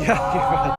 Yeah,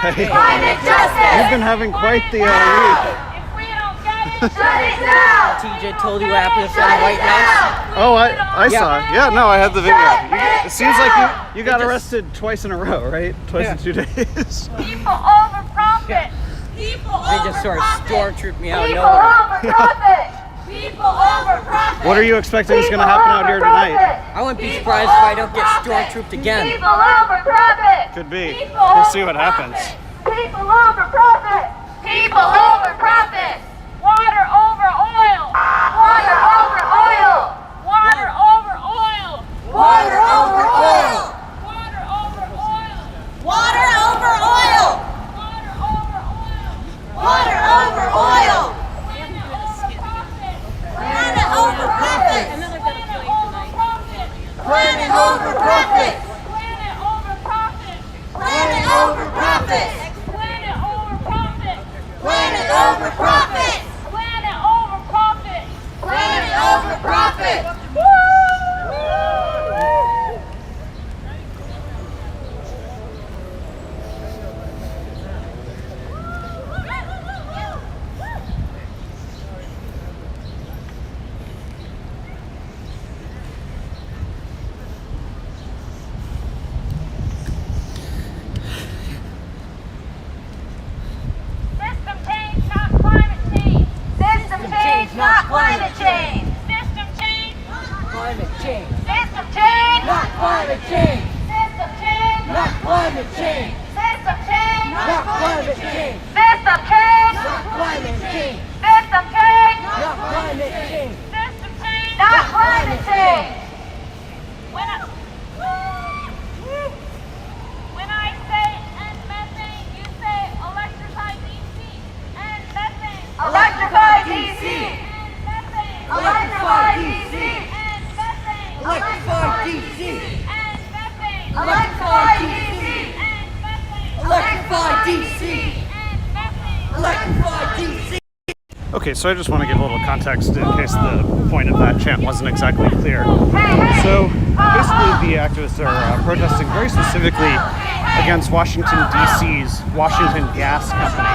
Climate justice! You've been having quite the week. If we don't get it, shut it down! TJ told you what happened in front of the White House? Oh, I saw. Yeah, no, I had the video. It seems like you got arrested twice in a row, right? Twice in 2 days. People over profit! People over They just sort of stormtrooped me out of People nowhere. over profit! People over profit! What are you expecting is going to happen out here tonight? I wouldn't be surprised if I don't get stormtrooped again. People over profit! Could be. We'll see what happens. People over profit! People over profit! Water over oil! Water over oil! Water over oil! Water over oil! Water over oil! Water over oil! Water over oil! Planet over profit! Planet over profit! Planet over profit! Planet over profit! Planet over profit! Planet over profit! Planet over profit! Planet over profit! System change, not climate change. System change, not climate change. System change, Climate change. system change, Not climate change. system change, Not climate change. system change, Not climate change. system change, Not climate change. system change, Not climate change. system change, not climate change. When I say end methane, you say electrify DC. End methane. Electrify DC. End methane. Electrify DC. End methane. Electrify DC. End methane. Electrify DC. End methane. Electrify DC. End methane. Electrify DC. Okay, so I just want to give a little context in case the point of that chant wasn't exactly clear. So basically the activists are protesting very specifically against Washington, D.C.'s Washington Gas Company.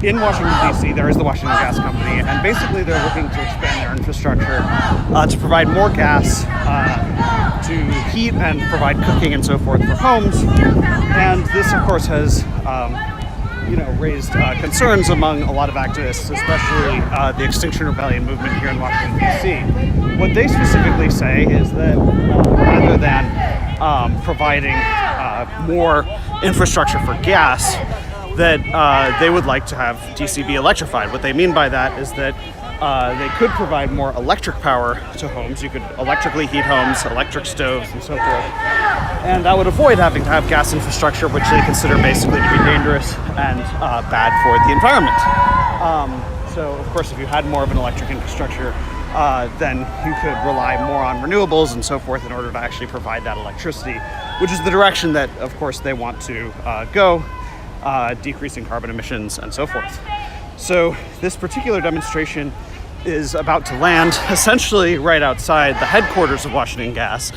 In Washington, D.C., there is the Washington Gas Company, and basically they're looking to expand their infrastructure to provide more gas to heat and provide cooking and so forth for homes. And this, of course, has raised concerns among a lot of activists, especially the Extinction Rebellion movement here in Washington, D.C. What they specifically say is that rather than providing more infrastructure for gas, that they would like to have DC be electrified. What they mean by that is that they could provide more electric power to homes. You could electrically heat homes, electric stoves, and so forth. And that would avoid having to have gas infrastructure, which they consider basically to be dangerous and bad for the environment. So, of course, if you had more of an electric infrastructure, then you could rely more on renewables and so forth in order to actually provide that electricity, which is the direction that, of course, they want to go, decreasing carbon emissions and so forth. So this particular demonstration is about to land essentially right outside the headquarters of Washington Gas.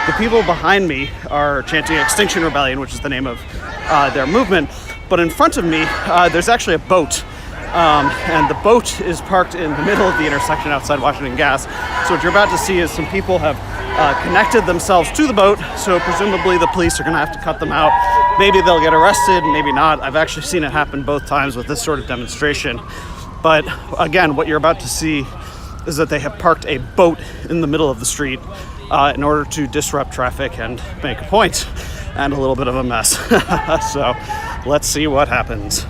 The people behind me are chanting Extinction Rebellion, which is the name of their movement. But in front of me, there's actually a boat. And the boat is parked in the middle of the intersection outside Washington Gas. So what you're about to see is some people have connected themselves to the boat. So presumably the police are going to have to cut them out. Maybe they'll get arrested, maybe not. I've actually seen it happen both times with this sort of demonstration. But again, what you're about to see is that they have parked a boat in the middle of the street in order to disrupt traffic and make a point, and a little bit of a mess. So let's see what happens.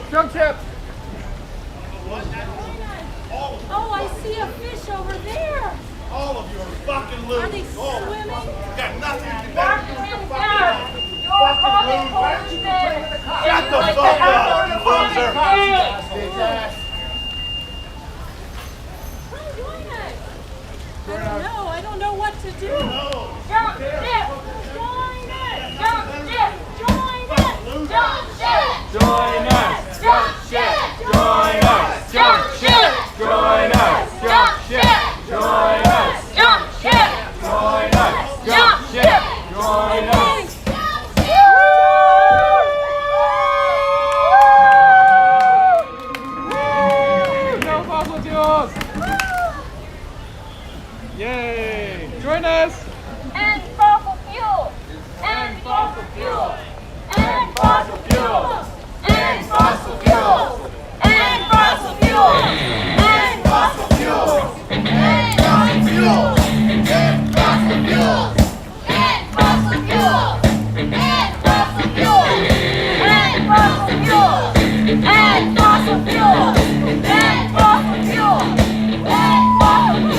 Jump ship! Oh, I see a fish over there. All of you are fucking losers. Are they swimming? Got nothing to do with Washington Gas, you're calling policemen. Shut the fuck up, you loser! How are you doing it? I don't know what to do. Jump ship! Join us! Jump ship! Join us! Jump ship! Join us! Jump ship! Join us! Jump ship! Join us! Jump ship! Join us! Jump ship! Join us! Jump ship! Join us! fossil fuels! Yay! Join us! End fossil fuels! End fossil fuels! End fossil fuels! End fossil fuels! End fossil fuels! End fossil fuels! End fossil fuels! End fossil fuels! End fossil fuels! End fossil fuels! End fossil fuels! End fossil fuels! End fossil fuels! End fossil fuels!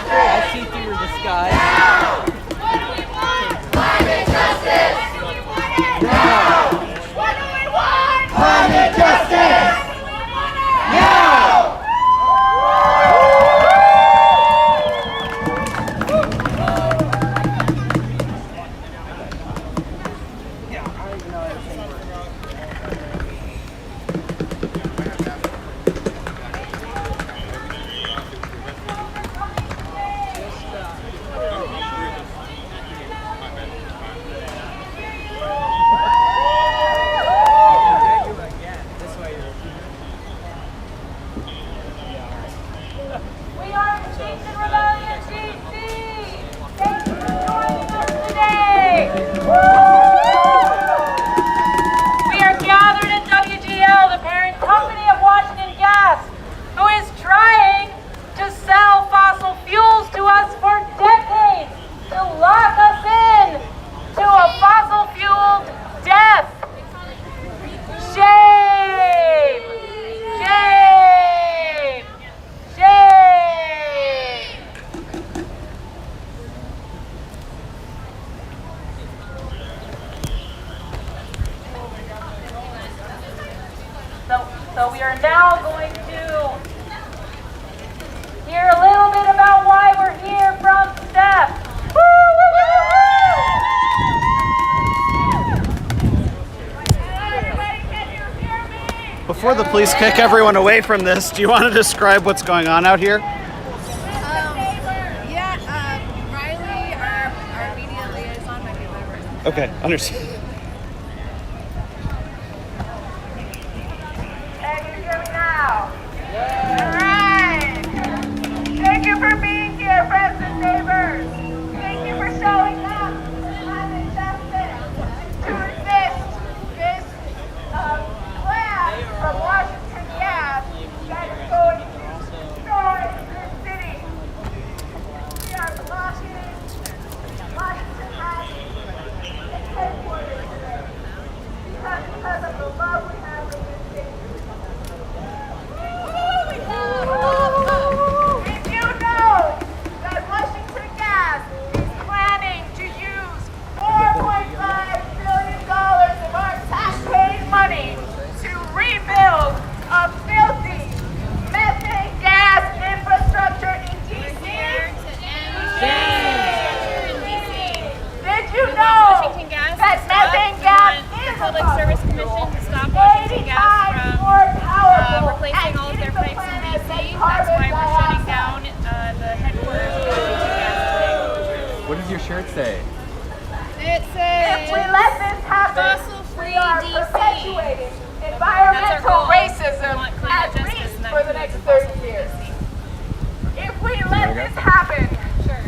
I see through the sky. What do we want? Climate justice! What do we want? Climate justice! When do we want it? Now! We are Extinction Rebellion DC! Thank you for joining us today! We are gathered at WGL, the parent company of Washington Gas, who is trying to sell fossil fuels to us for decades, to lock us in to a fossil-fueled death. Shame! Shame! Shame! So we are now going to hear a little bit about why we're here from Steph. Woo, woo, woo, woo! Everybody, can you hear me? Before the police kick everyone away from this, do you want to describe what's going on out here? Riley, our media liaison, might be a better person. Okay, understood. Can you hear me now? All right. Thank you for being here, friends and neighbors. Thank you for showing up to climate justice, to resist this plan from Washington Gas that is going to destroy this city. We are blocking Washington has its headquarters Fossil-free we are DC. perpetuating That's environmental our goal. racism We want at climate justice, least and that for the includes next fossil 30 free years. DC. If we let this happen, Sure.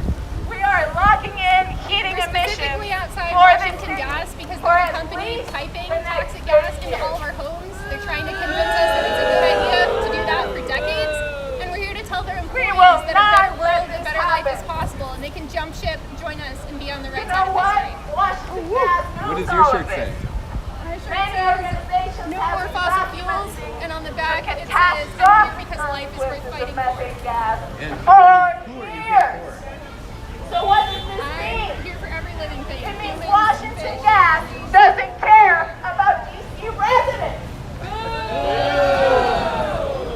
we are locking in heating We're emissions specifically outside for the Washington city Gas because for there's a at company least piping the next toxic gas 30 into all of years. our homes. They're trying to convince us that it's a good idea to do that for decades. And we're here to tell their employees will that a not better let world, a this better life happen. is possible. And they can jump ship, join us, and be on the right You side know of what? history. Washington Gas What knows does your all shirt of say? this. My shirt Many says, organizations no have more been fossil fuels, documenting and on the back it says, catastrophic I'm here because life is worth consequences fighting of for. methane gas And for who are you years. for? So what does this I'm mean? here for every living thing. It means Humans, Washington fish, Gas trees. doesn't care about DC residents.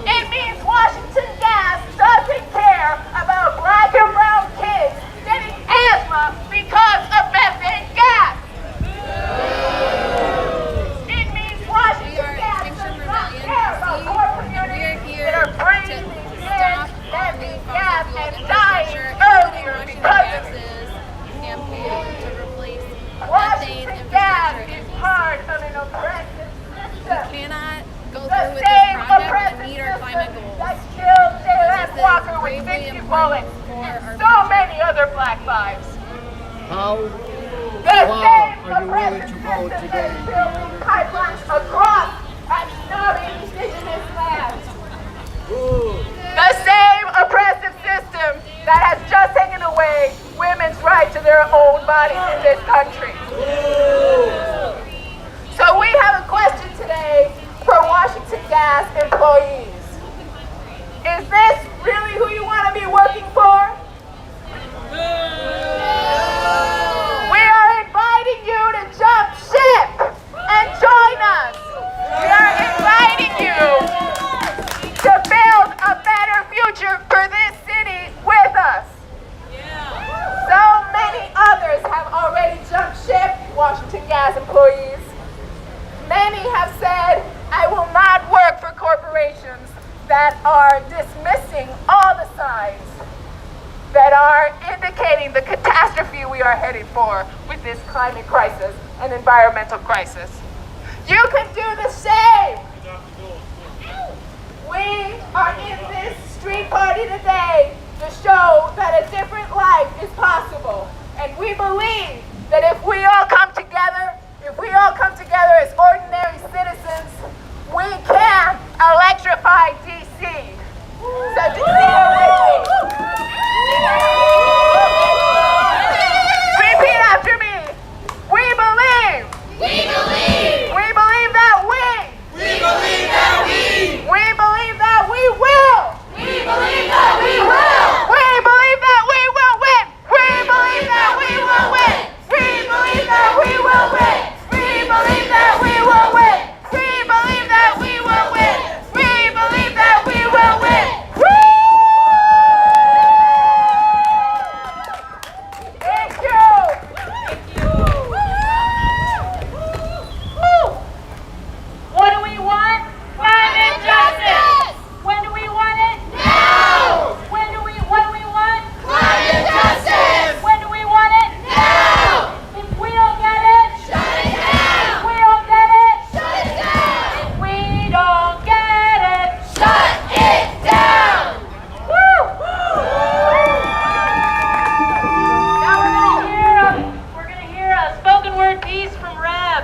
It means Washington Gas doesn't care about black and brown kids getting asthma because of methane gas. It means We Washington are Gas Extinction does not Rebellion, care about DC, poor and we communities are here that are to breathing stop in all new methane fossil gas fuel and dying infrastructure, earlier including because Washington of it. Gas's campaign to replace methane Washington Gas infrastructure in is DC. part of an oppressive We system. cannot go The through with this same project and oppressive meet our climate system goals. that killed J.F. This is Walker with gravely 60 important bullets for our and so many other black lives. How The far same are you willing oppressive to go system today? that built pipelines across and not indigenous lands. The same oppressive system that has just taken away women's right to their own bodies in this country. So we have a question today for Washington Gas employees. Is this really who you want to be working for? We are inviting you to jump ship and join us. We are inviting you to build a better future for this city with us. So many others have already jumped ship, Washington Gas employees. Many have said, I will not work for corporations that are dismissing all the signs that are indicating the catastrophe we are headed for with this climate crisis and environmental crisis. You can do the same. We are in this street party today to show that a different life is possible. And we believe that if we all come together as ordinary citizens, we can electrify DC. So DC, repeat after me. We believe. We believe. We believe that We believe that we believe that we will. We believe that we will. We believe that we will win. We believe that we will win. We believe that we will win. We believe that we will win. We believe that we will win. We believe that we will win. Woo! Thank you. Woo! What do we want? Climate justice. When do we want it? Now. What do we want? Climate justice. When do we want it? Now. If we don't get it, Shut it down. if we don't get it, Shut it down. if we don't get it, Shut it down. woo! Now we're gonna hear a spoken word piece from Reb.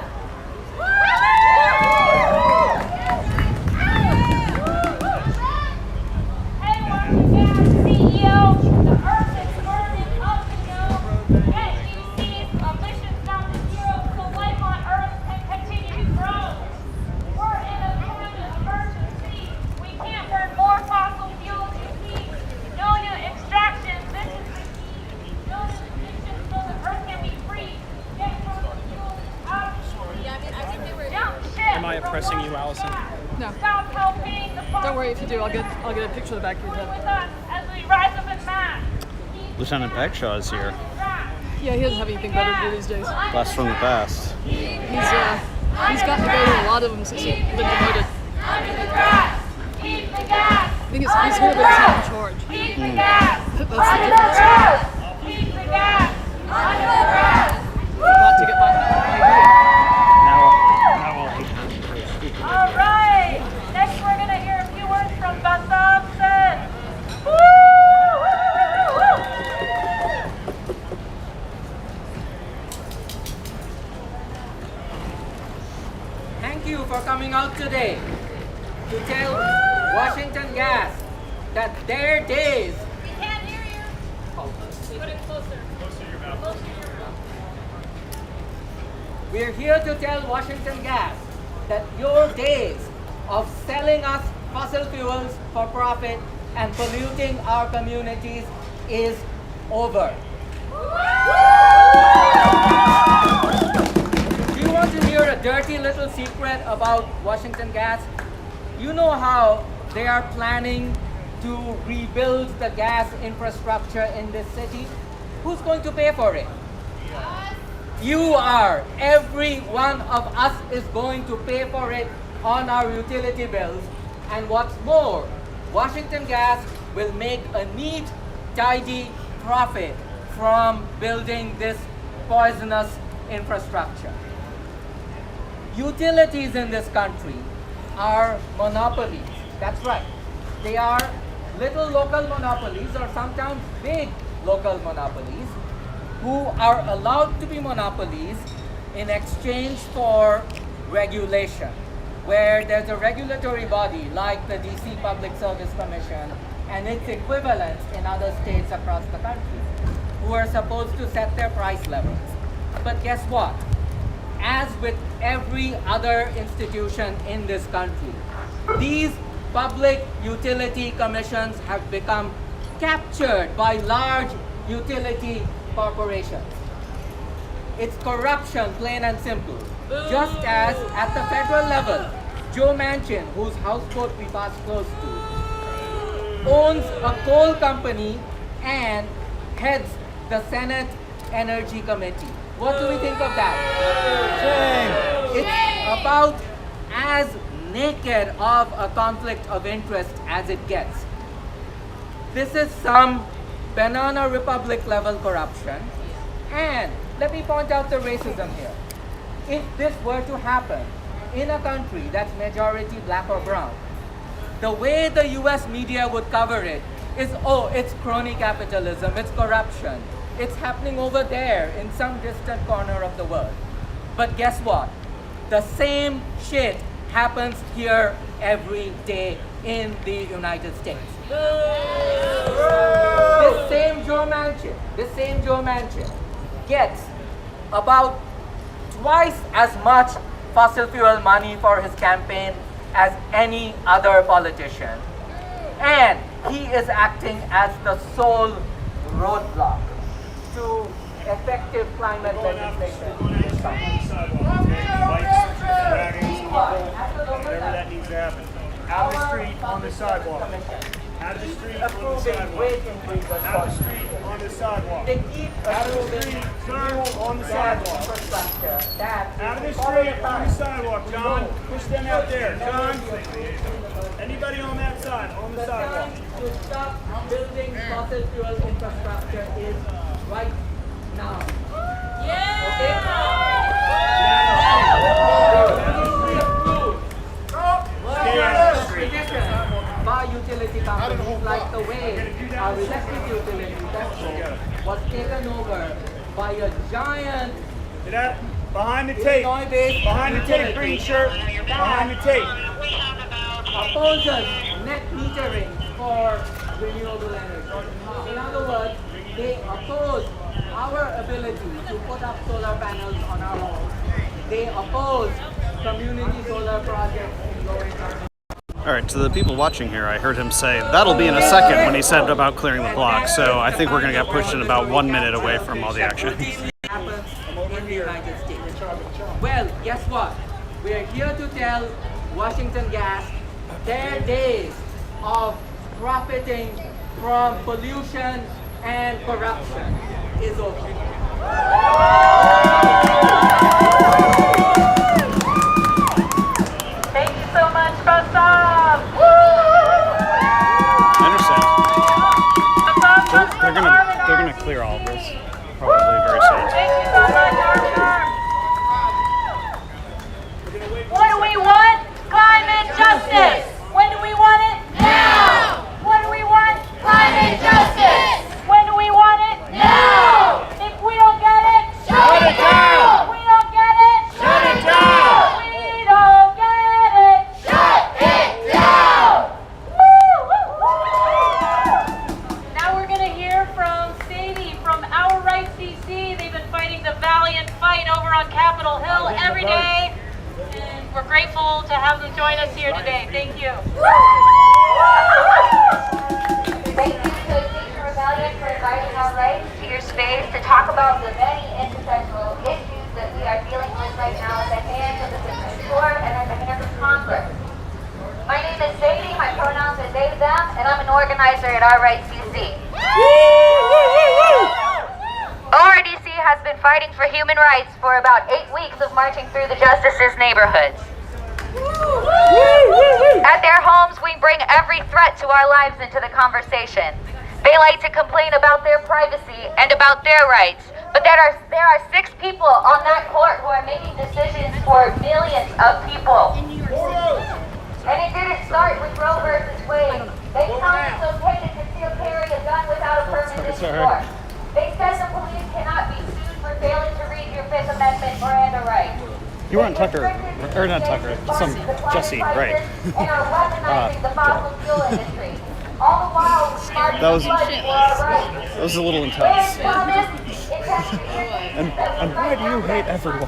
Hey, Washington Gas CEO, the earth is burning up and down. Get DC's emissions down to zero so life on earth can continue to grow. We're in a climate emergency. We can't burn more fossil fuels, you see. No new extractions, this is the key. No new emissions so the earth can be free. Get fossil fuels out of the Yeah, I mean, I think they were. jump ship. Am I oppressing you, Allison? No. Stop helping the Don't worry, if you do, I'll get a picture of the back of your head. with us as we rise up in mass. Lieutenant Bagshaw is here. Yeah, he doesn't have anything better to do these days. Blast from the past. He's gotten to go to a lot of them since he's been demoted. Keep the gas. I think he's here, but he's not in charge. Keep the gas. That's the difference. Keep the gas. Not to get my idea. thank you for coming out today to tell Washington Gas that their days. We can't hear you. Put it closer. We're here to tell Washington Gas that your days of selling us fossil fuels for profit and polluting our communities is over. Do you want to hear a dirty little secret about Washington Gas? You know how they are planning to rebuild the gas infrastructure in this city? Who's going to pay for it? You are. Every one of us is going to pay for it on our utility bills. And what's more, Washington Gas will make a neat, tidy profit from building this poisonous infrastructure. Utilities in this country are monopolies. That's right. They are little local monopolies or sometimes big local monopolies who are allowed to be monopolies in exchange for regulation, where there's a regulatory body like the DC Public Service Commission and its equivalents in other states across the country who are supposed to set their price levels. But guess what? As with every other institution in this country, these public utility commissions have become captured by large utility corporations. It's corruption, plain and simple. Just as at the federal level, Joe Manchin, whose houseboat we passed close to, owns a coal company and heads the Senate Energy Committee. What do we think of that? Shame. It's about as naked of a conflict of interest as it gets. This is some banana republic level corruption. And let me point out the racism here. If this were to happen in a country that's majority black or brown, the way the US media would cover it is, oh, it's crony capitalism, it's corruption. It's happening over there in some distant corner of the world. But guess what? The same shit happens here every day in the United States. This same Joe Manchin gets about twice as much fossil fuel money for his campaign as any other politician. And he is acting as the sole roadblock to effective climate legislation. Whatever that needs to happen. Out of the street, on the sidewalk. Out of the street, on the sidewalk. Out of the street, on the sidewalk. They keep Out of the street, sir, on the sidewalk. Out of the street, on the sidewalk, John. Push them out there, John. Anybody on that side, on the sidewalk. To stop building fossil fuel infrastructure is right now. By utility companies like the way our electric utility was taken over by a giant behind the tape. Behind the tape, green shirt. Behind the tape. Opposes net metering for renewable energy. In other words, they oppose our ability to put up solar panels on our homes. They oppose community solar projects in low-income. All right, to the people watching here, I heard him say, that'll be in a second when he said about clearing the block, so I think we're going to get pushed in about 1 minute away from all the action. Happens in the United States. Well, guess what? We are here to tell Washington Gas their days of profiting from pollution and corruption is over. Thank you so much, Bus I understand. They're gonna clear all of this, probably very soon. Thank you so much, Armstrong. What do we want? Climate justice. When do we want it? Now! What do we want? Climate justice! When do we want it? Now! If we don't get it, Shut it we're grateful to have them join us here today. Thank you. Thank you to Extinction Rebellion for inviting our rights to your space to talk about the many intersectional issues that we are dealing with right now at the hands of the Supreme Court and at the hands of Congress. My name is Sadie, my pronouns are they, them, and I'm an organizer at Our Rights DC. ORDC has been fighting for human rights for about 8 weeks of marching through the justices' neighborhoods. At their homes, we bring every threat to our lives into the conversation. They like to complain about their privacy and about their rights, but there are 6 people on that court who are making decisions for millions of people. And it didn't start with Roe versus Wade. They tell us it's okay to conceal carry a gun without a permit in New York. They said the police cannot be sued for failing to read your Fifth Amendment Miranda rights. You were on Tucker, or not Tucker, some Jesse, right? And are weaponizing the fossil fuel industry. All the while, we march That was- for our rights. That was a little intense. And why do you hate everyone? Why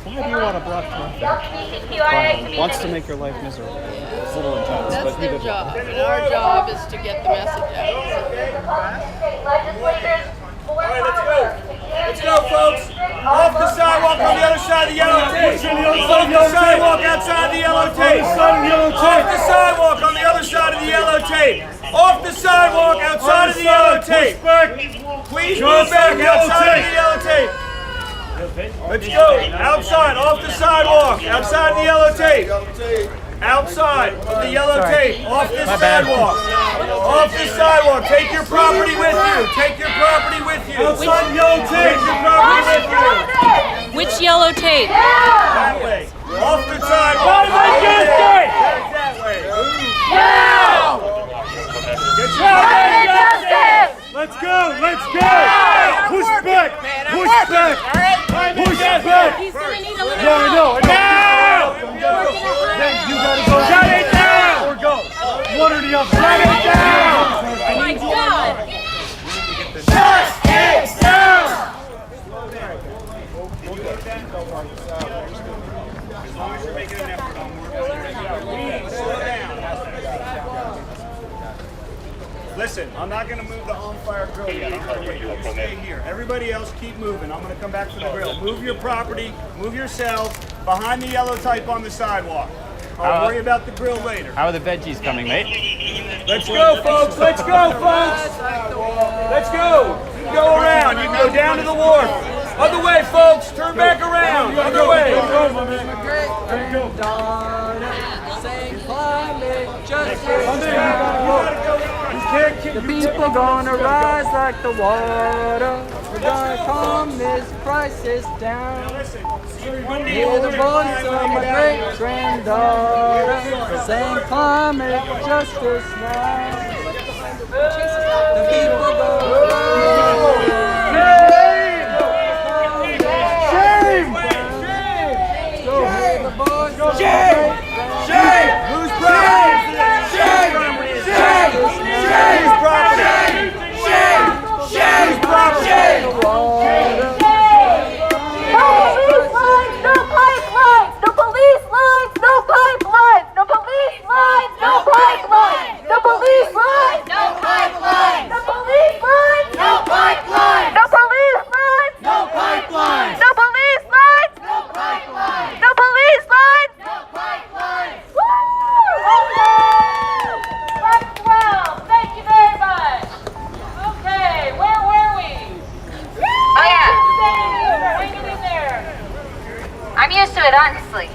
do you want to block traffic? LGBTQIA Wants to make your life miserable. It's a little intense, That's but he their did job. And our job is to get the message out. state legislators for All right, let's power go. to Let's go, folks. Off the sidewalk on the other side of the yellow tape. Off the sidewalk outside the yellow tape. Off the sidewalk on the other side of the yellow tape. Off the sidewalk outside of the yellow tape. Please move back outside of the yellow tape. Let's go. Outside, off the sidewalk, outside the yellow tape. Outside of the yellow tape, off this sidewalk. Off this sidewalk. Take your property with you. Take your property with you. Outside the yellow tape. Take your property with you. Which yellow tape? That way. Off the sidewalk. Back that way. Get your Let's go! Let's go! Push back! Push back! Push back! He's gonna need a little Yeah, I know. Now! Then you gotta go. Shut it down! Or go. One or the other. Shut it down! Oh my God! Shut it down! As long as you're making an effort on more, slow down. Listen, I'm not going to move the on fire grill yet. I'm going to wait. You stay here. Everybody else keep moving. I'm going to come back for the grill. Move your property, move yourselves behind the yellow tape on the sidewalk. I'll worry about the grill later. How are the veggies coming, mate? Let's go, folks. Let's go, folks. Let's go. You can go around. You can go down to the wharf. Other way, folks. Turn back around. Other way. The people gonna rise like the water. We're gonna calm this crisis down. Hear the voice of my great granddaughter saying climate justice now. The people go. Shame! Shame! Who's property? Shame! Shame! Whose property? Shame! Shame! Whose property? No pipelines! No police lines! No pipelines! No police lines! No pipelines! No police lines! No pipeline! No police lines! No pipeline! No police lines! No pipeline! No police lines! No pipeline! No police lines! No pipeline! That's 12. Thank you very much. Okay, where were we? Oh yeah, Hanging in there. I'm used to it, honestly.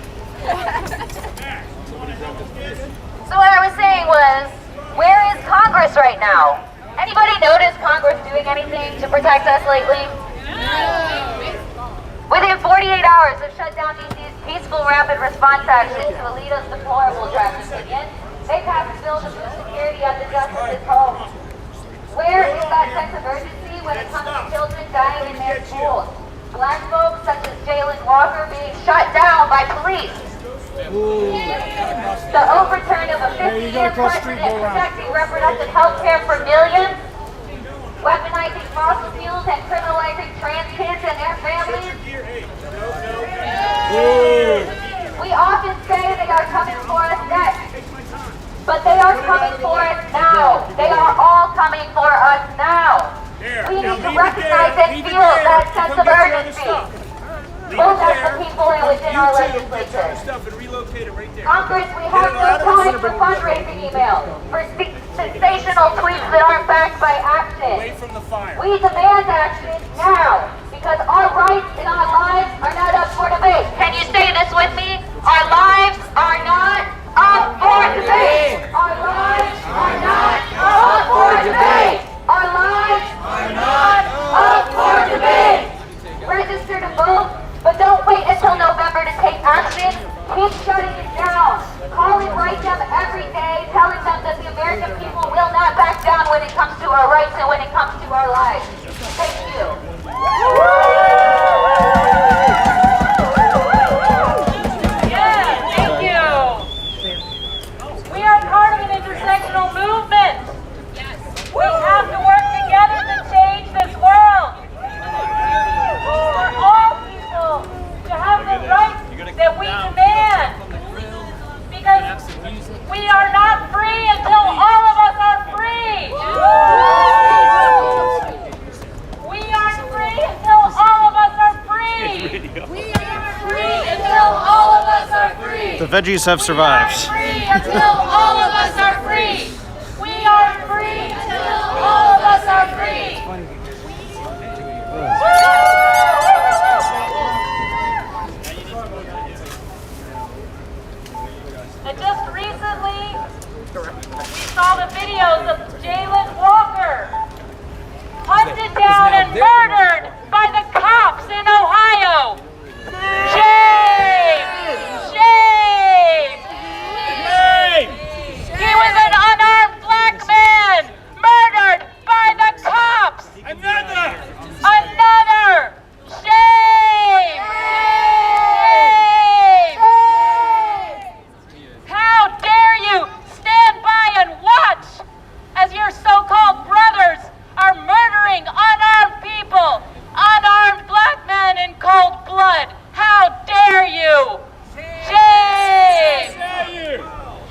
So what I was saying was, where is Congress right now? Anybody notice Congress doing anything to protect us lately? Within 48 hours of shut down DC's peaceful rapid response action to Alito's deplorable draft opinion, they passed a bill to boost security at the justices' homes. Where is that sense of urgency when it comes to children dying in their schools? Black folks such as Jalen Walker being shut down by police. The overturn of a 50-year precedent protecting reproductive health care for millions. Weaponizing fossil fuels and criminalizing trans kids and their families. We We often say they are coming for us next, but they are coming for us now. They are all coming for us now. We need to recognize and feel that sense of urgency. Both as the people and within our legislature. Congress, we have no time for fundraising emails, for sensational tweets that aren't backed by action. We demand action now, because our rights and our lives are not up for debate. Can you say this with me? Our lives are not up for debate. Our lives are not up for debate. Our lives are not up for debate. Register to vote. But don't wait until November to take action. Keep shutting it down. Call and write them every day, telling them that the American people will not back down when it comes to our rights and when it comes to our lives. Thank you. Yeah, thank you. We are part of an intersectional movement. We have to work together to change this world. For all people to have the rights that we demand. Because we are not free until all of us are free. We aren't free until all of us are free. We aren't free until all of us are free. The veggies have survived. We aren't free until all of us are free. We aren't free until all of us are free. And just recently, we saw the videos of Jalen Walker hunted down and murdered by the cops in Ohio. Shame! Shame! He was an unarmed black man murdered by the cops. Another! Shame! Shame! How dare you stand by and watch as your so-called brothers are murdering unarmed people, unarmed black men in cold blood? How dare you? Shame!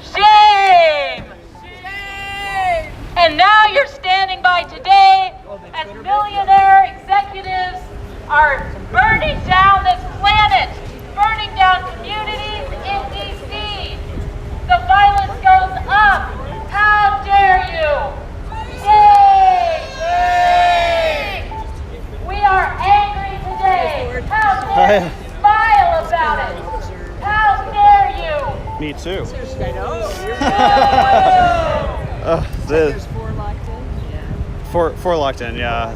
Shame! And now you're standing by today as millionaire executives are burning down this planet, burning down communities in D.C. The violence goes up. How dare you? Shame! We are angry today. How dare you smile about it? How dare you? Me too. There's 4 locked in. Four locked in, yeah.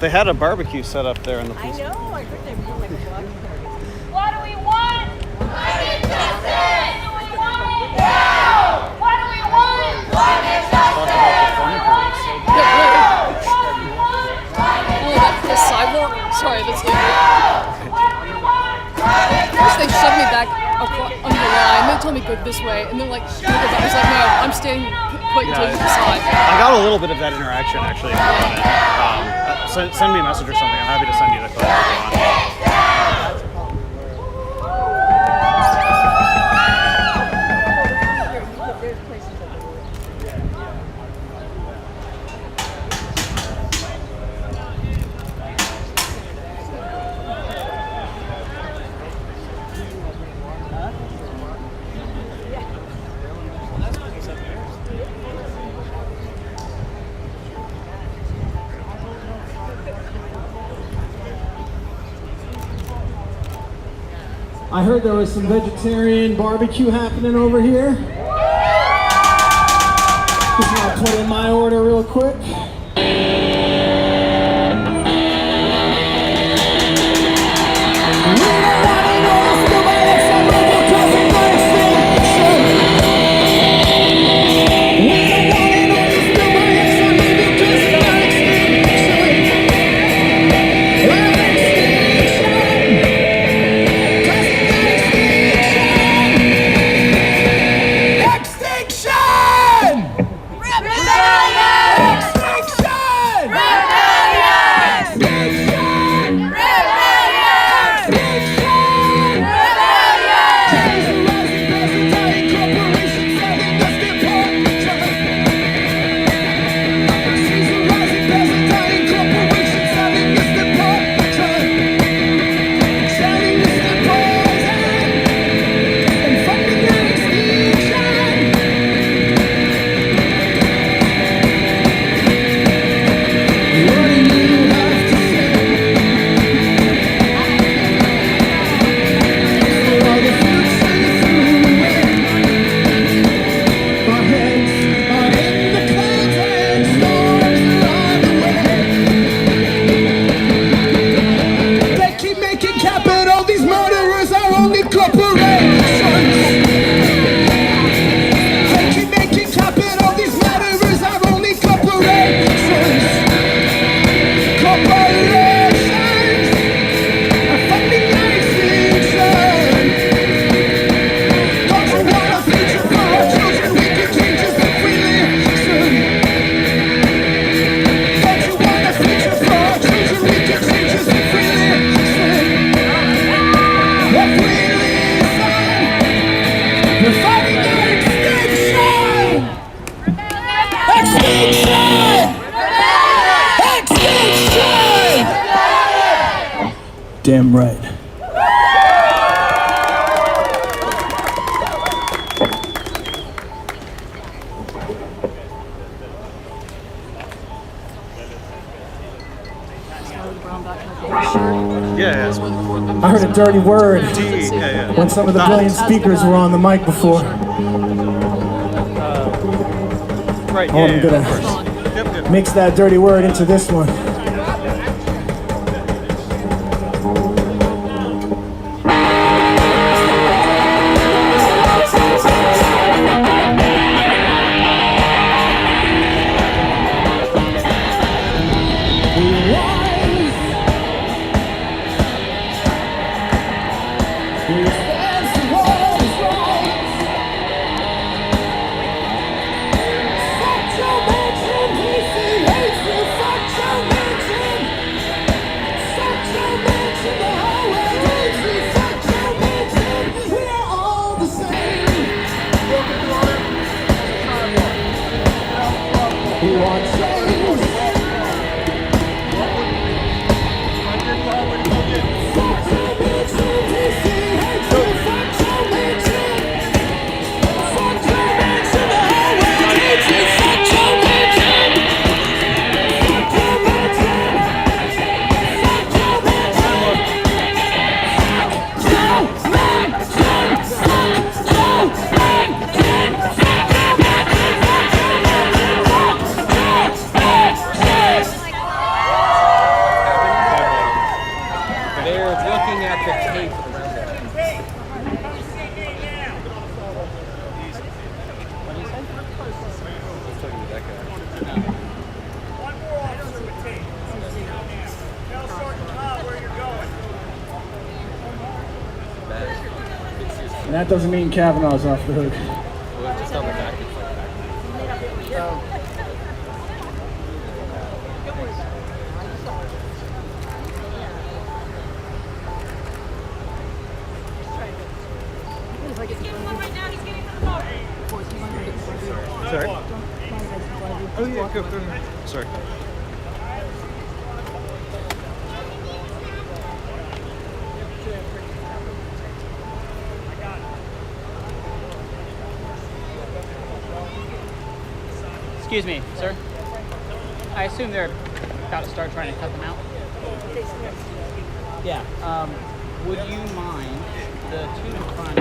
They had a barbecue set up there in the I police. know. I heard they were like blocking targets. What do we want? What is justice? What do we want? Now! What do we want? What is justice? The sidewalk. Sorry, that's legal. What do we want? What is First they justice? shoved me back under the line. They told me go this way, and then like I was like, no, I'm staying put until you decide. I got a little bit of that interaction actually if you want it. Send me a message or something. I'm happy to send you the clip if you want. I heard there was some vegetarian barbecue happening over here. Just want to put in my order real quick. Extinction! Rebellion! Damn right. Yeah. I heard a dirty word Yeah. when some of the brilliant speakers were on the mic before. Right. Oh, I'm gonna mix that dirty word into this one. And that doesn't mean Kavanaugh's off the hook. Sorry. Oh yeah, go. Sorry. Excuse me, sir. I assume they're about to start trying to cut them out. Yeah. Would you mind the two in front?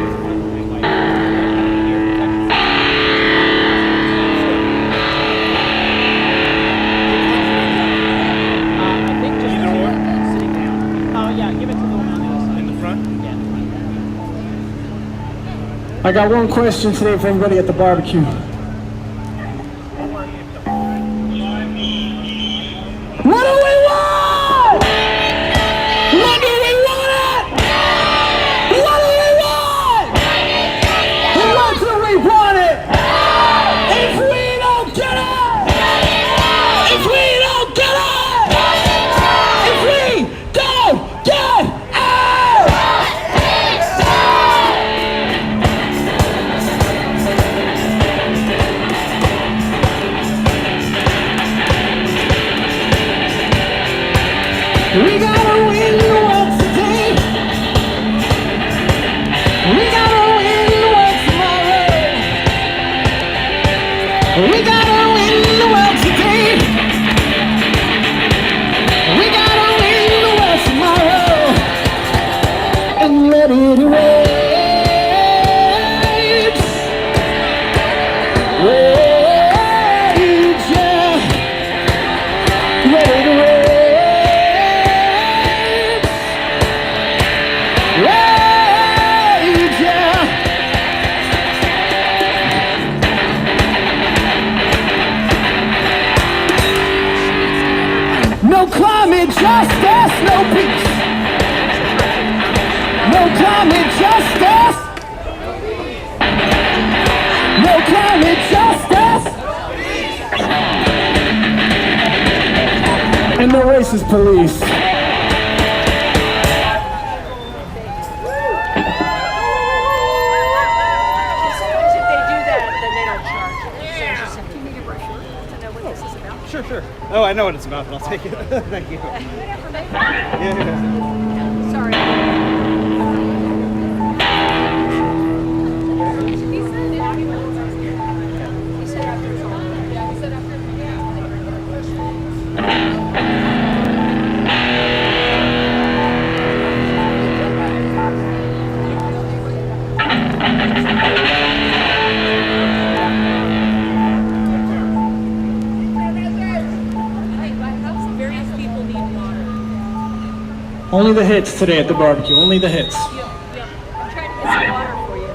I think just either or. Sitting down. Oh yeah, give it to the one on the other side. In the front. Yeah. I got one question today for everybody at the barbecue. What do we want? What do we want it? What do we want? What do we want it? If we don't get it, if we don't get it, if we don't get it. We gotta win the world today. We gotta win the world tomorrow. We gotta win the world today. We gotta win the world tomorrow. And let it rage. Rage, yeah. Let it rage. No climate justice, no peace. No climate justice. No climate justice. And no racist police. Oh, I know what it's about, but I'll take it. Thank you. Yeah. Sorry. He said after it's all. Yeah, he said after. Only the hits today at the barbecue. Only the hits. I'm trying to get some water for you.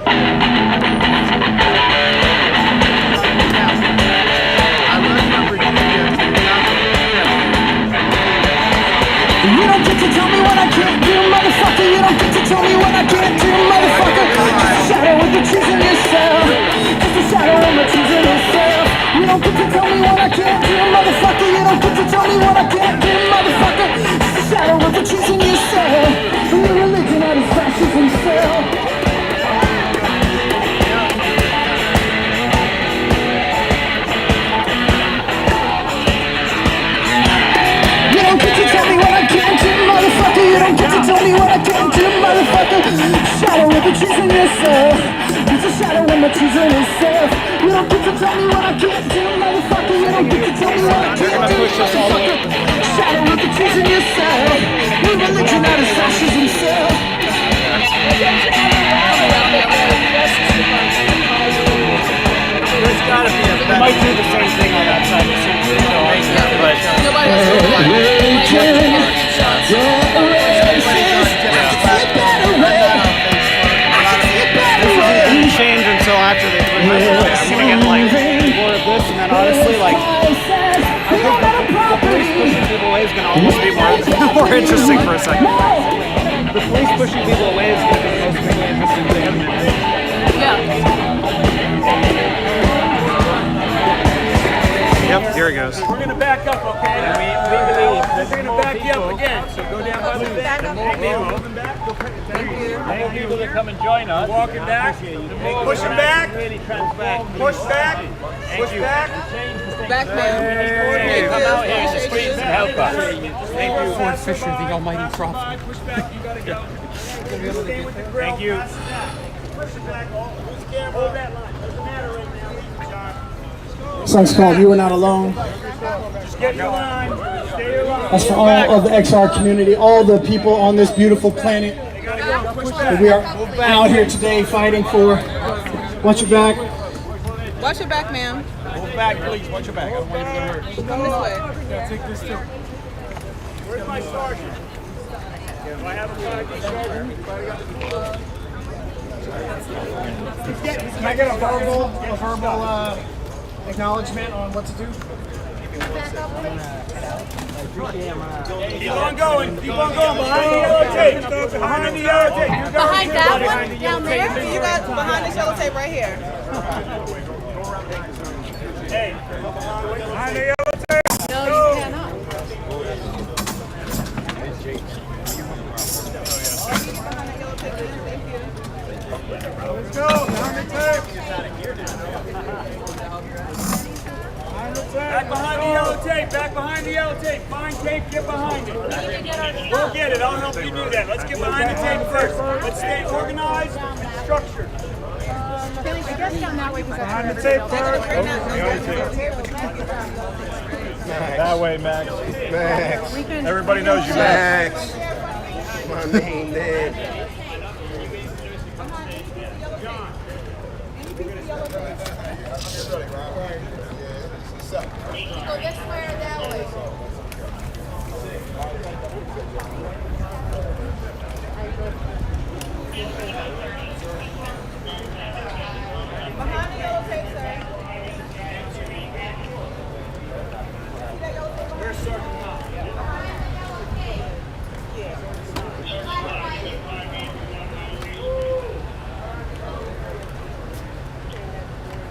You don't get to tell me what I can't do, motherfucker. You don't get to tell me what I can't do, motherfucker. Just a shadow with the cheese in yourself. Just a shadow with the cheese in yourself. You don't get to tell me what I can't do, motherfucker. You don't get to tell me what I can't do, motherfucker. Just a shadow with the cheese in yourself. Your religion out of fascism cell. You don't get to tell me what I can't do, motherfucker. You don't get to tell me what I can't do, motherfucker. Shadow with the cheese in yourself. It's a shadow with my cheese in yourself. You don't get to tell me what I can't do, motherfucker. You don't get to tell me what I can't do, motherfucker. Shadow with the cheese in yourself. Your religion out of fascism cell. There's gotta be a better. Might do the same thing on that side. But Nobody else will do that. this didn't change until after they put this away. I'm gonna get like more of this, and then honestly, like I think the police pushing people away is gonna almost be more interesting for a second. The police pushing people away is gonna be the most really interesting thing in a minute. Yeah. Yep, here it goes. We're going to back up, okay? We're going to back you up again. So go down by the bed. Moving back. Thank you to come and join us. Walking back. Pushing back. Push back. Push back. Back, man. Come out here in the streets and help us. Thank you. Ford Fischer, the almighty prophet. Push back. You got to go. Stay with the grill. Thank you. Push it back. Who's scared? Hold that line. Doesn't matter right now. John. Song's called You Are Not Alone. Just get your line. Stay your line. That's for all of the XR community, all the people on this beautiful planet that we are out here today fighting for. Watch your back. Watch your back, ma'am. Move back, please. Watch your back. I don't want you to get hurt. Come this way. Yeah, take this too. Where's my sergeant? Do I have a sergeant? Can I get a verbal acknowledgement on what to do? Keep on going. Keep on going. Behind the yellow tape. Behind the yellow tape. You got Behind that one down there? You got behind this yellow tape right here. Hey, behind the yellow tape. No, you cannot. Let's go. Behind the tape. Back behind the yellow tape. Back behind the yellow tape. Find tape. Get behind it. We'll get it. I'll help you do that. Let's get behind the tape first. Let's stay organized and structured. Behind the tape first. That way, Max. Max. Everybody knows you, Max. My name there. Go this way or that way? Behind the yellow tape, sir. Where's Sergeant Knox?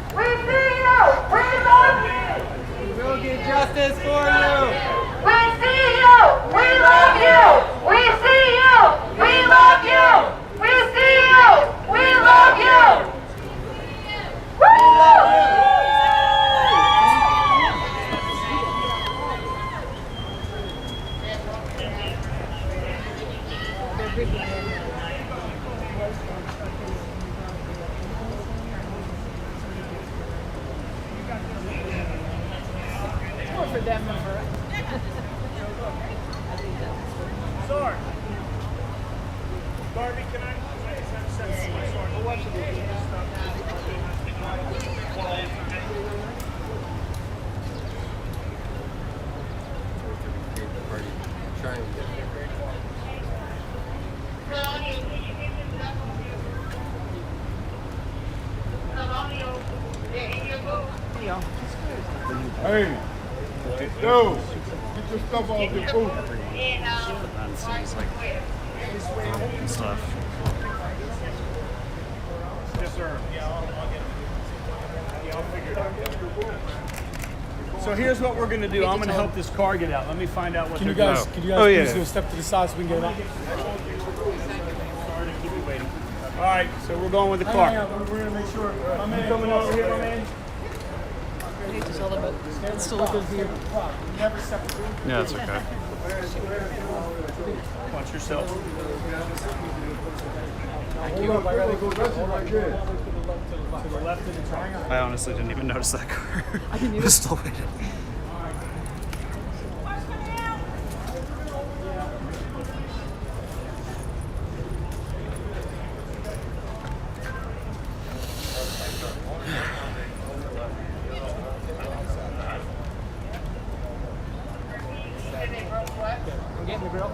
We see you! We love you! We'll get justice for you. We see you! We love you! We see you! We love you! We see you! We love you! for them and for us. Sorry. Darby, can I send my sword? We'll watch Hey, yo, get your stuff off your food. That seems like and stuff. Yes, sir. I'll figure it out. So here's what we're going to do. I'm going to help this car get out. Let me find out what Can you they're guys, doing. can you guys Oh, yeah. please do a step to the side so we can get it out? Sorry to keep you waiting. All right, so we're going with the car. Hang on, we're going to make sure. My man coming over here, my man. I hate to tell them, but it's still off. Never separate. Yeah, it's okay. Watch yourself. Hold up, I gotta go right there. To the left of the truck. I honestly didn't even notice that car. I didn't even. Still waiting. I'm getting the grill.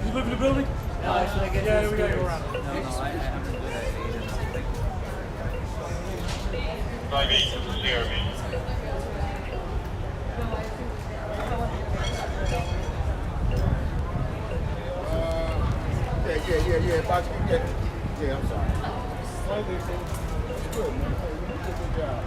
You live in the building? No, actually, I guess Yeah, we gotta go around. No, I have to do that. Yeah. About you get. Yeah, I'm sorry. Good, man. Hey, you did a good job.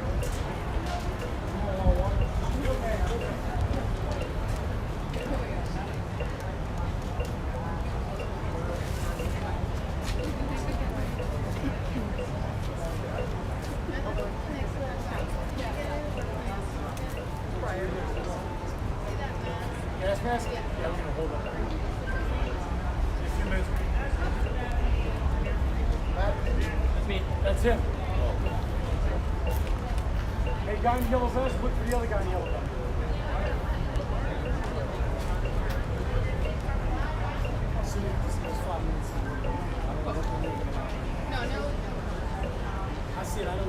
Gas mask? Yeah, we're going to hold up. Just a few minutes. That's me. That's him. Hey, guy in yellow vest, look for the other guy in yellow vest. I see it, I know.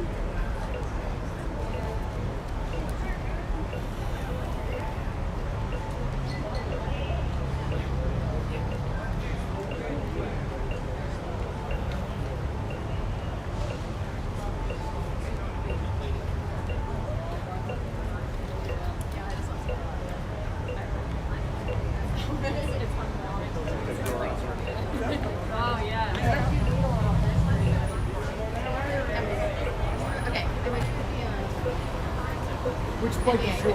Which bike is yours? So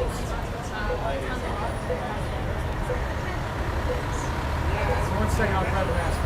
1 second, I'll grab the mask.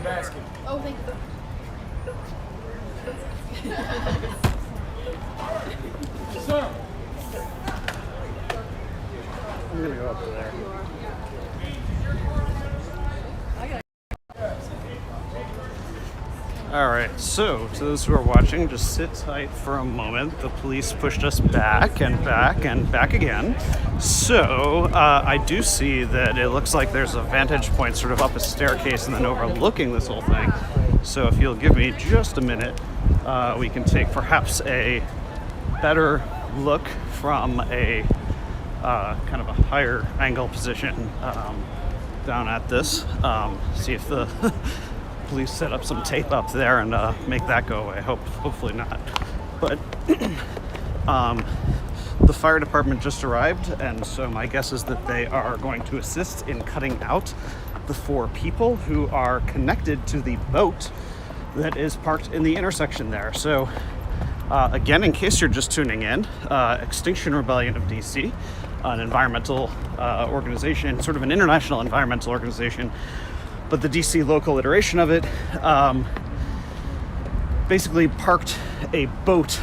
basket. Oh, thank you. Sir. I'm gonna go up to there. Alright, so to those who are watching, just sit tight for a moment. The police pushed us back and back and back again. So I do see that it looks like there's a vantage point sort of up a staircase and then overlooking this whole thing. So if you'll give me just a minute, we can take perhaps a better look from a kind of a higher angle position down at this. See if the police set up some tape up there and make that go away. Hopefully not. But the fire department just arrived, and so my guess is that they are going to assist in cutting out the 4 people who are connected to the boat that is parked in the intersection there. So again, in case you're just tuning in, Extinction Rebellion of DC, an environmental organization, sort of an international environmental organization, but the DC local iteration of it, basically parked a boat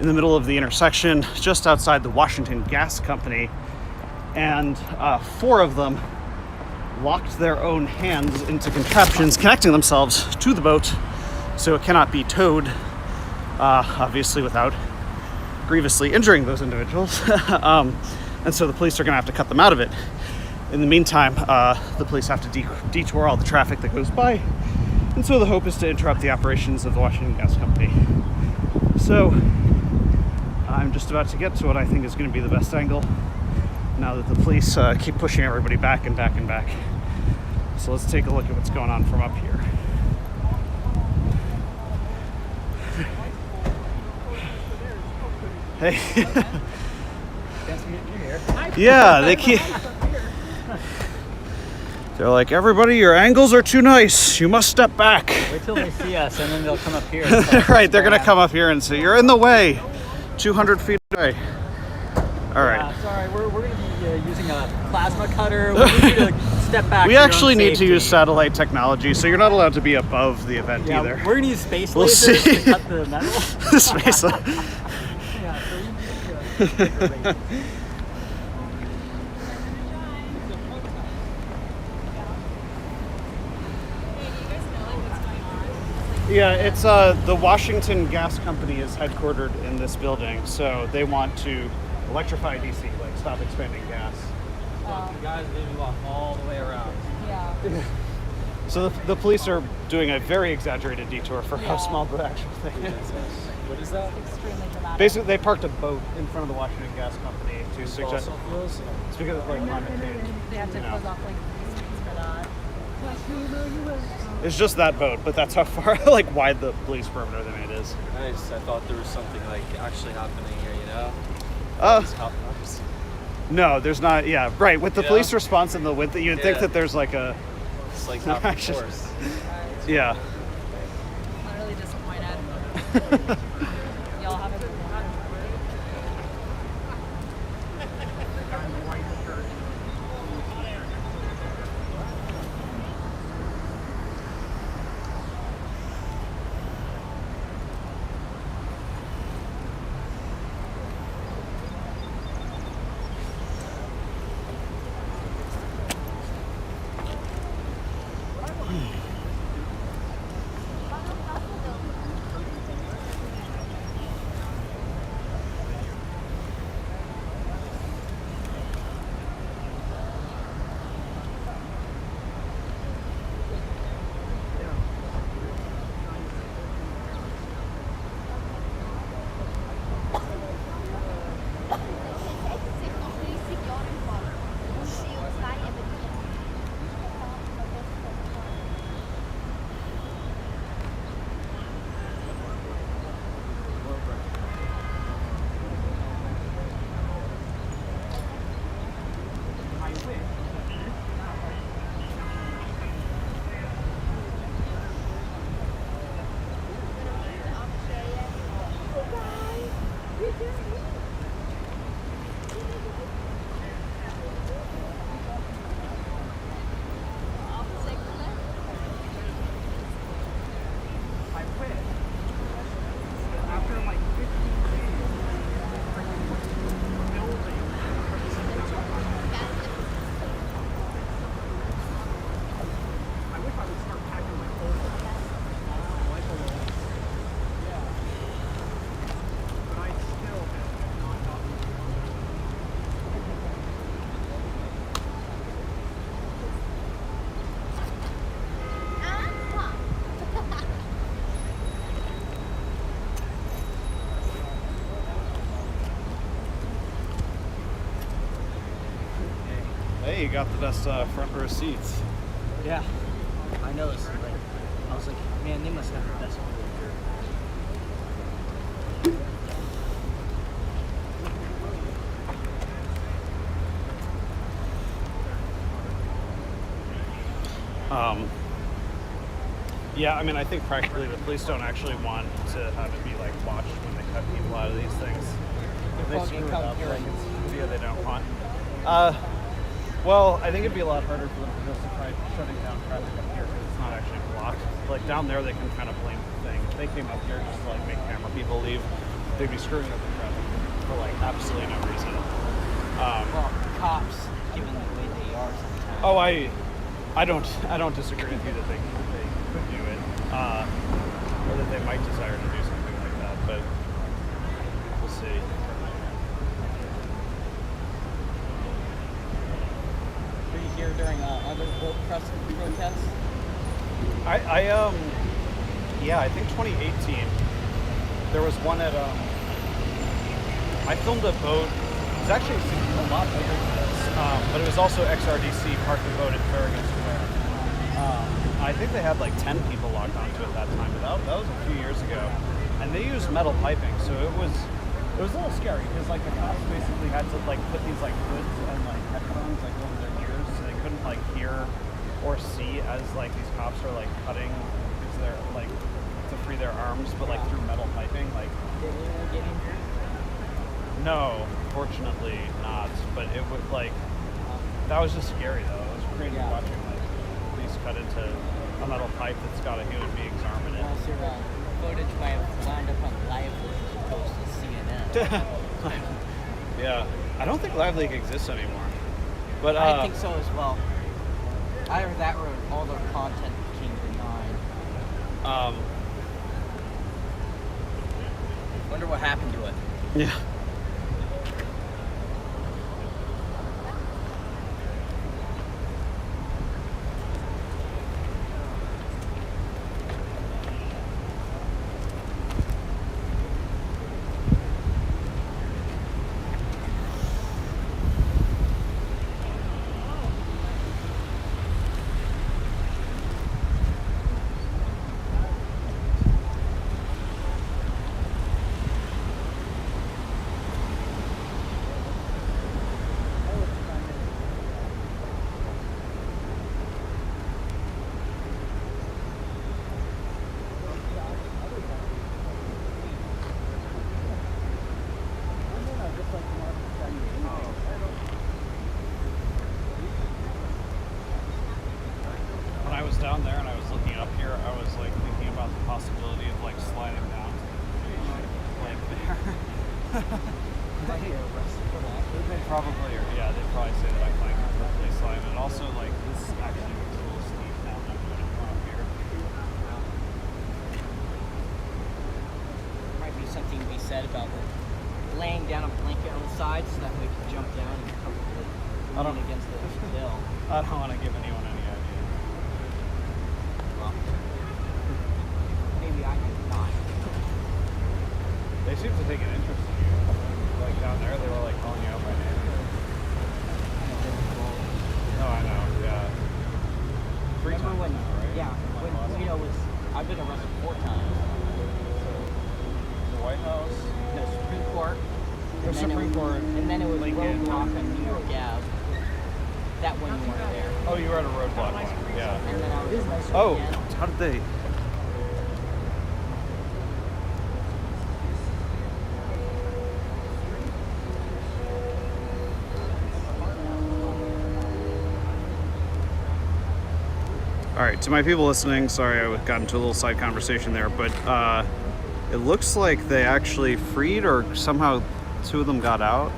in the middle of the intersection just outside the Washington Gas Company, and 4 of them locked their own hands into contraptions connecting themselves to the boat so it cannot be towed, obviously without grievously injuring those individuals. And so the police are going to have to cut them out of it. In the meantime, the police have to detour all the traffic that goes by, and so the hope is to interrupt the operations of the Washington Gas Company. So I'm just about to get to what I think is going to be the best angle now that the police keep pushing everybody back and back and back. So let's take a look at what's going on from up here. Hey. Yeah, they keep... They're like, everybody, your angles are too nice. You must step back. Wait till they see us, and then they'll come up here. Right, they're going to come up here and say, you're in the way. 200 feet away. All right. Yeah, sorry, we're going to be using a plasma cutter. We need you to step back. We actually need to use satellite technology, so you're not allowed to be above the event either. We're going to use space we'll lasers see. to cut the metal. Space Yeah, so we need to use a Yeah, it's the Washington Gas Company is headquartered in this building, so they want to electrify DC, like stop expanding gas. The guys didn't walk all the way around. Yeah. So the police are doing a very exaggerated detour for how small the actual thing is. What is that? Extremely dramatic. Basically, they parked a boat in front of the Washington Gas Company to suggest. It's because of like climate change. They have to close off like the streets for that. It's just that boat, but that's how far, like, wide the police perimeter they made is. Nice. I thought there was something like actually happening here, you know? No, there's not. Yeah, right. With the police response and the width, you'd think that there's like a. It's like half the force. Yeah. I'm really disappointed. Y'all have a good one. got the best front row seats. Yeah. I noticed. Like, I was like, man, they must have the best one. Yeah, I mean, I think practically the police don't actually want to have it be like watched when they cut people out of these things. If they screw it up, like it's video they don't want. Well, I think it'd be a lot harder for them to justify shutting down traffic up here because it's not actually blocked. Like down there, they can kind of blame the thing. If they came up here just to like make camera people leave, they'd be screwing up the traffic for like absolutely no reason. Well, cops, given the way they are sometimes. Oh, I don't disagree with you that they could do it, or that they might desire to do something like that, but we'll see. Were you here during other vote protests? Yeah, I think 2018. There was one at I filmed a vote. It was actually a lot bigger than this, but it was also XRDC Park the Vote at Farragut Square. I think they had like 10 people logged onto it that time, but that was a few years ago. And they used metal piping, so it was a little scary because like the cops basically had to like put these like hoods and like headphones like over their ears so they couldn't like hear or see as like these cops are like cutting because they're like to free their arms, but like through metal piping. Like, did anyone get injured? No, fortunately not. But it was like that was just scary though. It was crazy watching like police cut into a metal pipe that's got a human being's arm in it. Well, so, footage might have wound up on Lively as opposed to CNN. Yeah, I don't think Live Leak exists anymore. But I think so as well. Either that or all their content became denied. Wonder what happened to it. Yeah. When I was down there and I was looking up here, I was like thinking about the possibility of like sliding down like there. They probably, or yeah, they'd probably say that I claim for police line, and also like this actually looks a little steep now that I'm going to come up here. Might be something to be said about laying down a blanket on the side so that way you can jump down and comfortably lean against the hill. I don't want to give anyone any idea. Well, maybe I do not. They seem to take an interest in you. Like down there, they were like calling you out by name. No, I know, yeah. Remember when, right? yeah, when Guido was, I've been arrested 4 times. The White House? The Supreme Court. The Supreme Court. And then it was Lincoln. roadblock on New York Ave. That one you weren't there. Oh, you were at a roadblock one, yeah. And then I was arrested Oh, again. how did they? All right, to my people listening, sorry I got into a little side conversation there, but it looks like they actually freed or somehow 2 of them got out.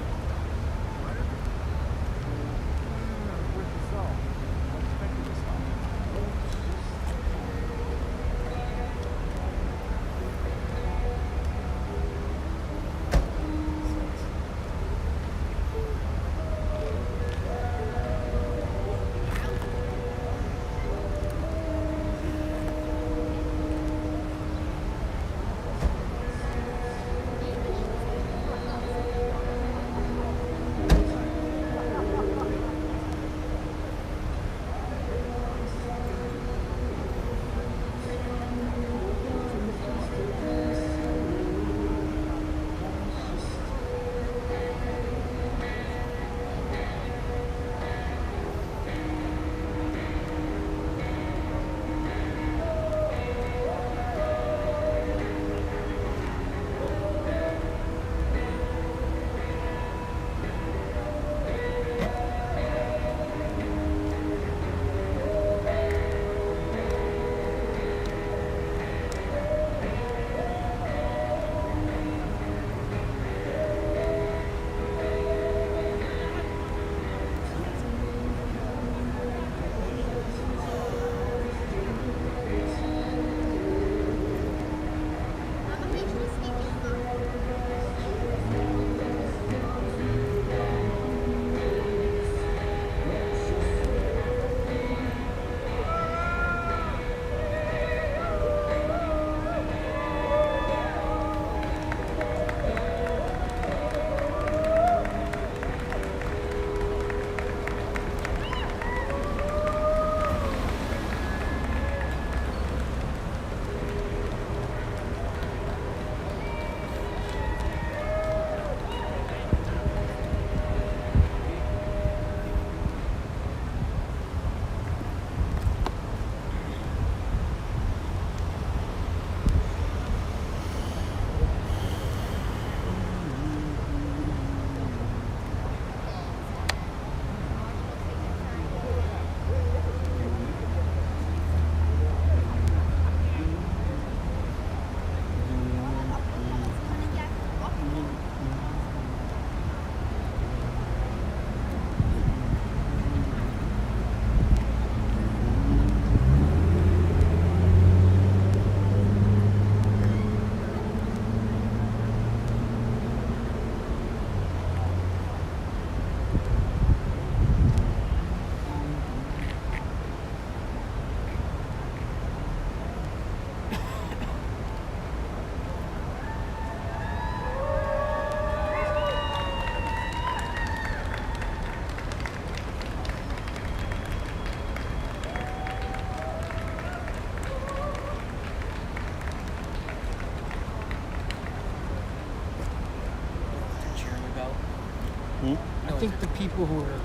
people who were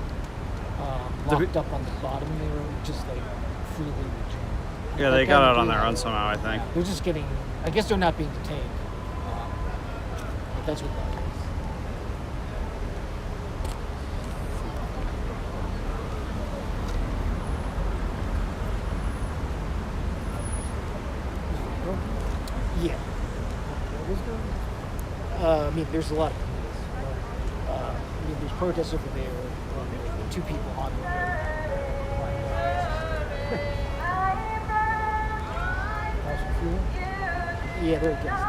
locked up on the bottom, they were just like freely returned. Yeah, they got out on their own somehow, I think. They're just getting, I guess they're not being detained. But that's what that is. Yeah. I mean, there's a lot of I mean, there's protests over there. Two people on the road. Yeah, they're against it.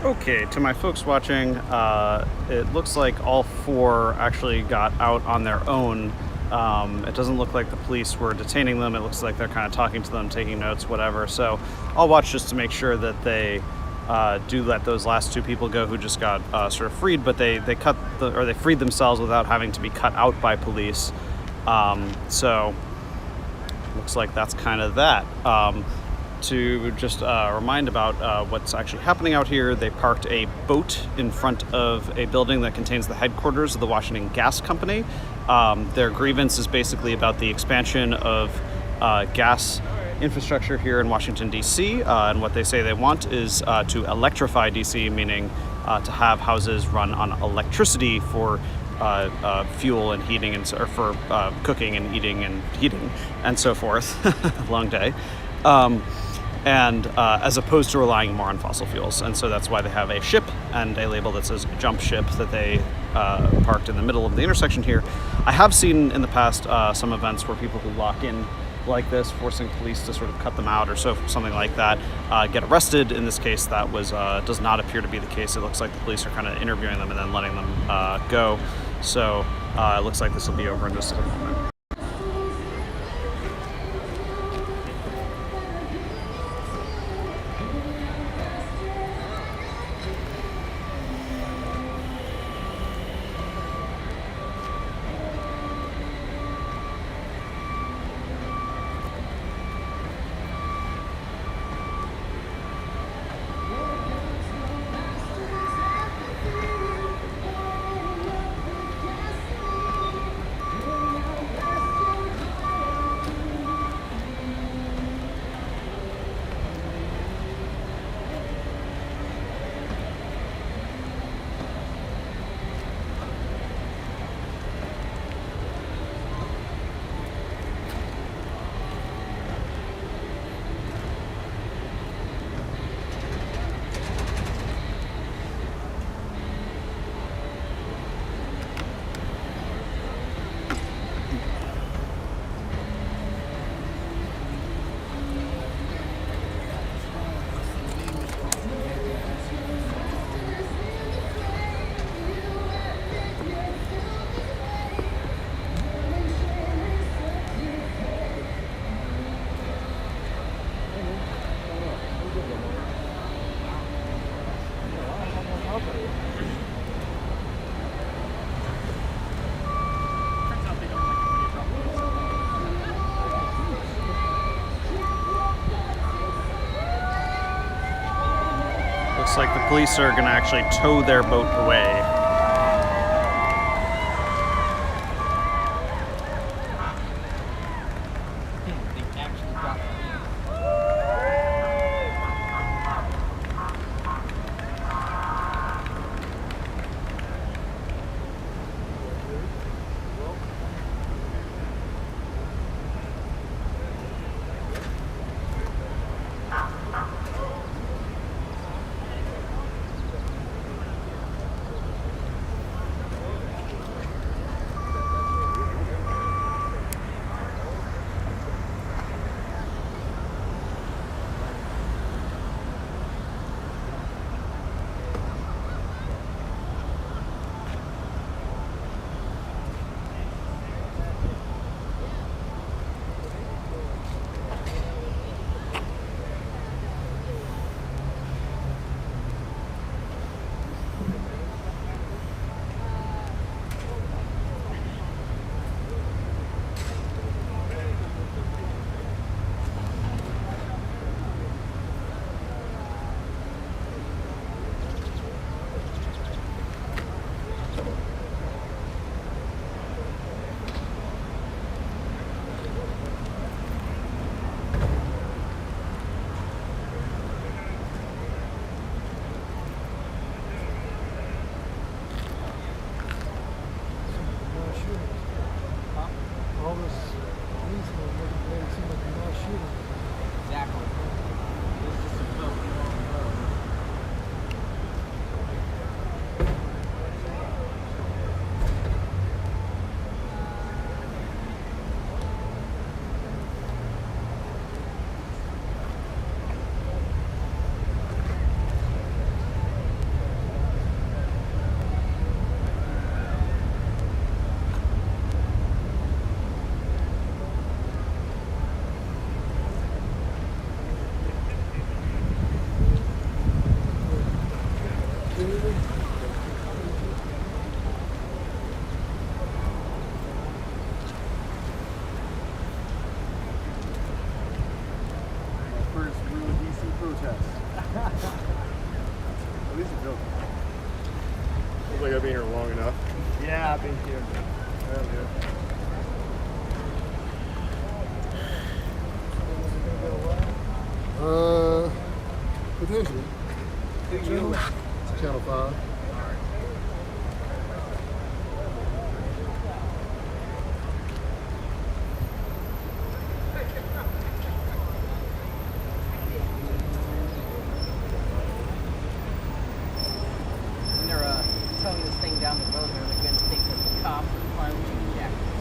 Okay, to my folks watching, it looks like all four actually got out on their own. It doesn't look like the police were detaining them. It looks like they're kind of talking to them, taking notes, whatever. So I'll watch just to make sure that they do let those last two people go who just got sort of freed, but they freed themselves without having to be cut out by police. So looks like that's kind of that. To just remind about what's actually happening out here, they parked a boat in front of a building that contains the headquarters of the Washington Gas Company. Their grievance is basically about the expansion of gas infrastructure here in Washington, D.C., and what they say they want is to electrify D.C., meaning to have houses run on electricity for fuel and heating, or for cooking and eating and heating and so forth. Long day. And as opposed to relying more on fossil fuels. And so that's why they have a ship and a label that says jump ship that they parked in the middle of the intersection here. I have seen in the past some events where people who lock in like this, forcing police to sort of cut them out or something like that, get arrested. In this case, that was does not appear to be the case. It looks like the police are kind of interviewing them and then letting them go. So it looks like this will be over in just a moment. Looks like the police are going to actually tow their boat away. I've been here long enough. Yeah, I've been here. Potentially. Channel 5. When they're towing this thing down the road, they're going to think that the cops are climate change activists.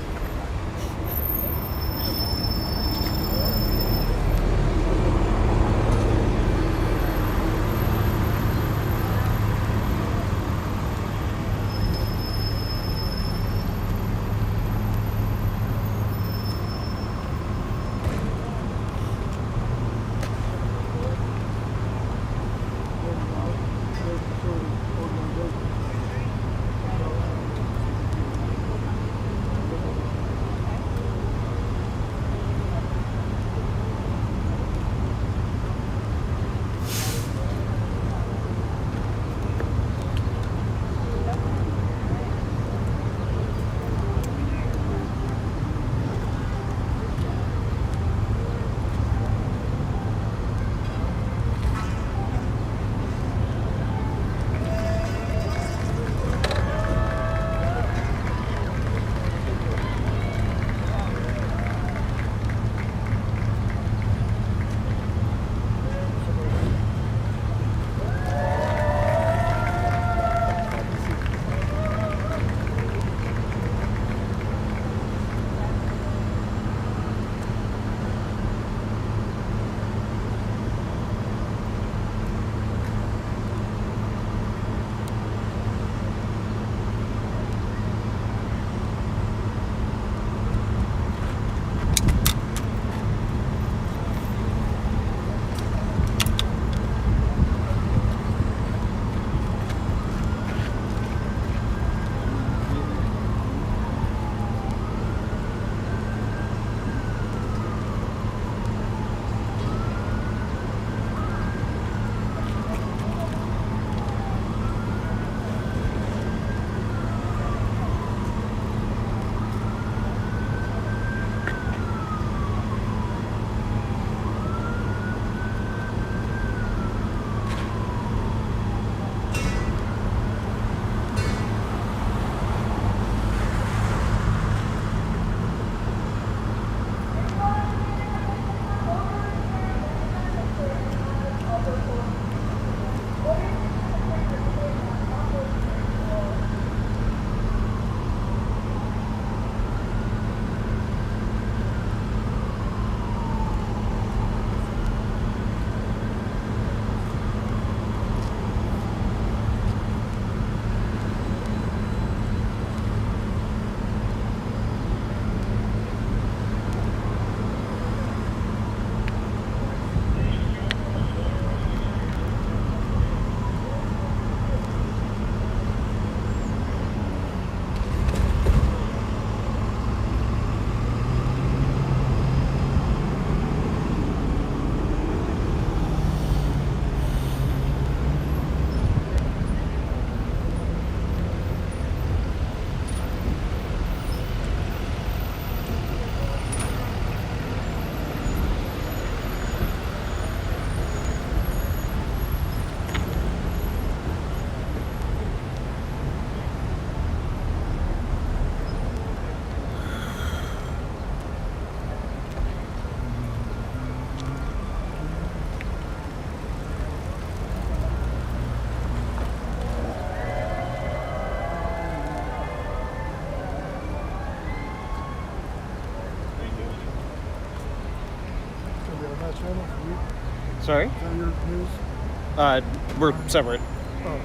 Sorry? Is that your news? We're separate. Oh.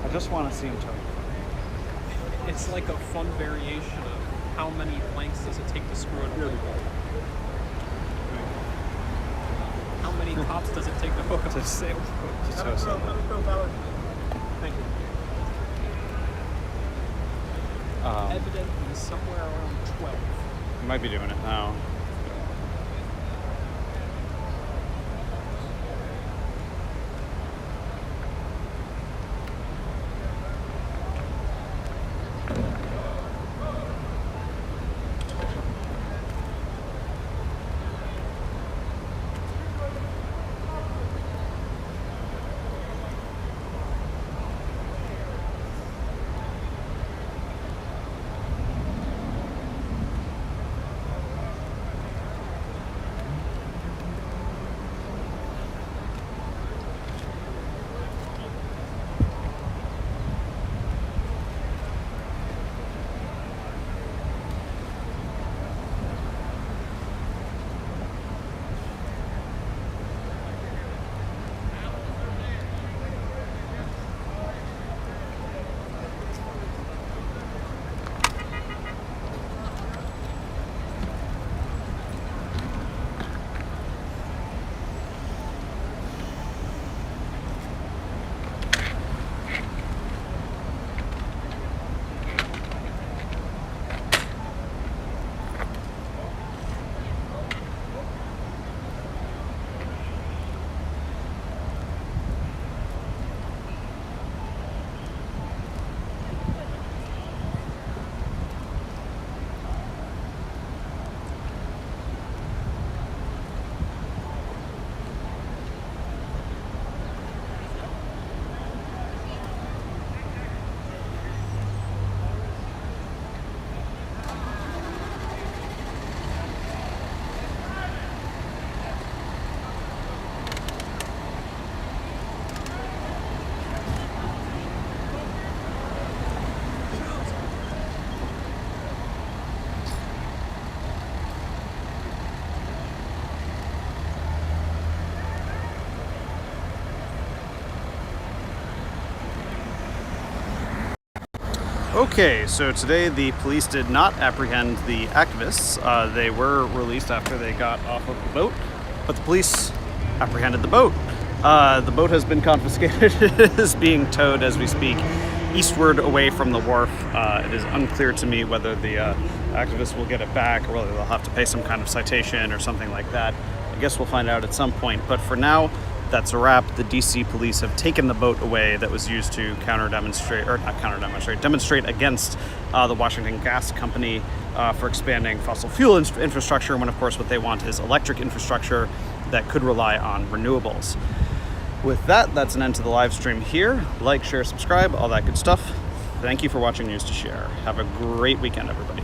I just want to see him towed. It's like a fun variation of how many lengths does it take to screw in a loop? How many tops does it take to hook up a sailboat? To tow something. Thank you. Evidently somewhere around 12. You might be doing it now. Okay, so today the police did not apprehend the activists. They were released after they got off of the boat, but the police apprehended the boat. The boat has been confiscated. It is being towed as we speak eastward away from the wharf. It is unclear to me whether the activists will get it back or whether they'll have to pay some kind of citation or something like that. I guess we'll find out at some point, but for now, that's a wrap. The DC police have taken the boat away that was used to demonstrate against the Washington Gas Company for expanding fossil fuel infrastructure, when of course what they want is electric infrastructure that could rely on renewables. With that, that's an end to the live stream here. Like, share, subscribe, all that good stuff. Thank you for watching News to Share. Have a great weekend, everybody.